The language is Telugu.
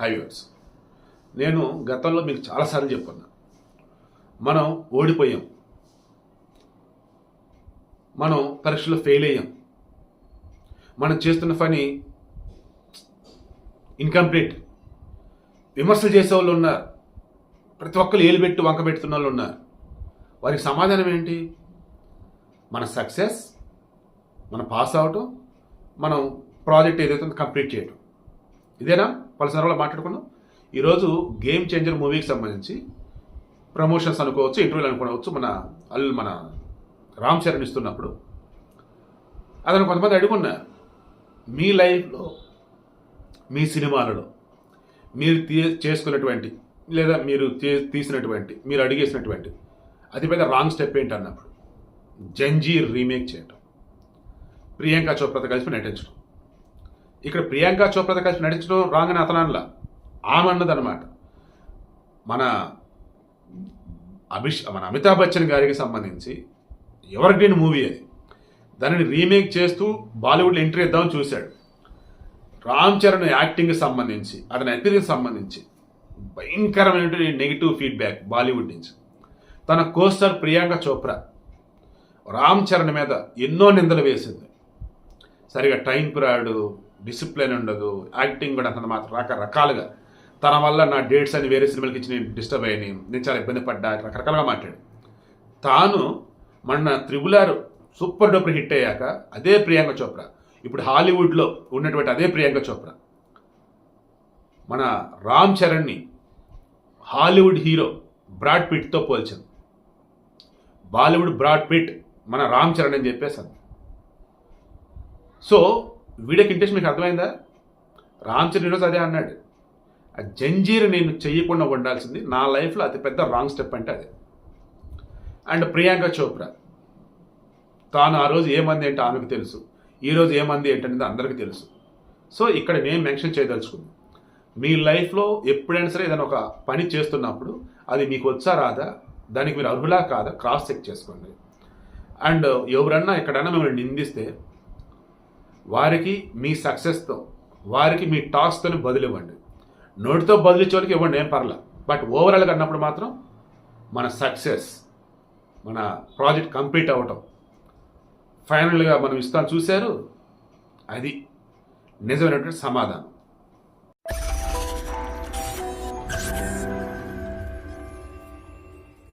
హైవేర్స్. నేను గతంలో మీకు చాలాసార్లు చెప్పుకున్నా, మనం ఓడిపోయాం, మనం పరీక్షలో ఫెయిల్ అయ్యాం, మనం చేస్తున్న పని ఇన్కంప్లీట్, విమర్శలు చేసేవాళ్ళు ఉన్నారు, ప్రతి ఒక్కరు ఏలు పెట్టి వంక పెడుతున్న వాళ్ళు ఉన్నారు. వారికి సమాధానం ఏంటి? మన సక్సెస్, మన పాస్ అవటం, మనం ప్రాజెక్ట్ ఏదైతే కంప్లీట్ చేయటం. ఇదేనా పలుసార్లు మాట్లాడుకున్నాం. ఈరోజు గేమ్ చేంజర్ మూవీకి సంబంధించి ప్రమోషన్స్ అనుకోవచ్చు, ఇంటర్వ్యూలు అనుకోవచ్చు. మన రామ్ చరణ్ ఇస్తున్నప్పుడు అతను కొంతమంది అడుగున్నారు, మీ లైఫ్లో, మీ సినిమాలలో మీరు చేసుకున్నటువంటి లేదా మీరు తీసినటువంటి, మీరు అడిగేసినటువంటి అతిపెద్ద రాంగ్ స్టెప్ ఏంటి అన్నప్పుడు, జంజీర్ రీమేక్ చేయటం, ప్రియాంక చోప్రాతో కలిసి నటించడం. ఇక్కడ ప్రియాంక చోప్రాతో కలిసి నటించడం రాంగ్ అని అతనలా, ఆమె అన్నదనమాట. మన అమితాబ్ బచ్చన్ గారికి సంబంధించి ఎవర్ గ్రీన్ మూవీ అది, దానిని రీమేక్ చేస్తూ బాలీవుడ్లో ఎంట్రీ ఇద్దామని చూశాడు. రామ్ చరణ్ యాక్టింగ్కి సంబంధించి, అతని యాక్టింగ్కి సంబంధించి భయంకరమైనటువంటి నెగిటివ్ ఫీడ్బ్యాక్ బాలీవుడ్ నుంచి. తన కోస్టార్ ప్రియాంక చోప్రా రామ్ చరణ్ మీద ఎన్నో నిందలు వేసింది. సరిగా టైం రాడు, డిసిప్లిన్ ఉండదు, యాక్టింగ్ కూడా అంత మాత్రం రకరకాలుగా, తన వల్ల నా డేట్స్ అని వేరే సినిమాలకి ఇచ్చి నేను డిస్టర్బ్ అయ్యి నేను చాలా ఇబ్బంది పడ్డా, రకరకాలుగా మాట్లాడు. తాను మొన్న త్రిబుల్ సూపర్ డూపర్ హిట్ అయ్యాక అదే ప్రియాంక చోప్రా, ఇప్పుడు హాలీవుడ్లో ఉన్నటువంటి అదే ప్రియాంక చోప్రా మన రామ్ చరణ్ని హాలీవుడ్ హీరో బ్రాడ్ పిట్తో పోల్చింది. బాలీవుడ్ బ్రాడ్ పిట్ మన రామ్ చరణ్ అని చెప్పేసాను. సో వీడియోకి ఇంట్రెస్ట్ మీకు అర్థమైందా? రామ్ చరణ్ ఈరోజు అదే అన్నాడు, ఆ జంజీర్ నేను చెయ్యకుండా ఉండాల్సింది, నా లైఫ్లో అతిపెద్ద రాంగ్ స్టెప్ అంటే అదే. అండ్ ప్రియాంక చోప్రా తాను ఆ రోజు ఏమంది ఏంటో ఆమెకు తెలుసు, ఈరోజు ఏమంది ఏంటనేది అందరికీ తెలుసు. సో ఇక్కడ నేను మెన్షన్ చేయదలుచుకుంది, మీ లైఫ్లో ఎప్పుడైనా సరే ఏదైనా ఒక పని చేస్తున్నప్పుడు అది మీకు వచ్చా రాదా, దానికి మీరు అర్హులా కాదా క్రాస్ చెక్ చేసుకోండి. అండ్ ఎవరన్నా ఎక్కడన్నా మిమ్మల్ని నిందిస్తే వారికి మీ సక్సెస్తో, వారికి మీ టాస్క్తో బదులు ఇవ్వండి. నోటితో బదిలిచ్చే వాళ్ళకి ఇవ్వండి, ఏం పర్లా. బట్ ఓవరాల్గా అన్నప్పుడు మాత్రం మన సక్సెస్, మన ప్రాజెక్ట్ కంప్లీట్ అవ్వటం, ఫైనల్గా మనం ఇస్తాను చూశారు, అది నిజమైనటువంటి సమాధానం.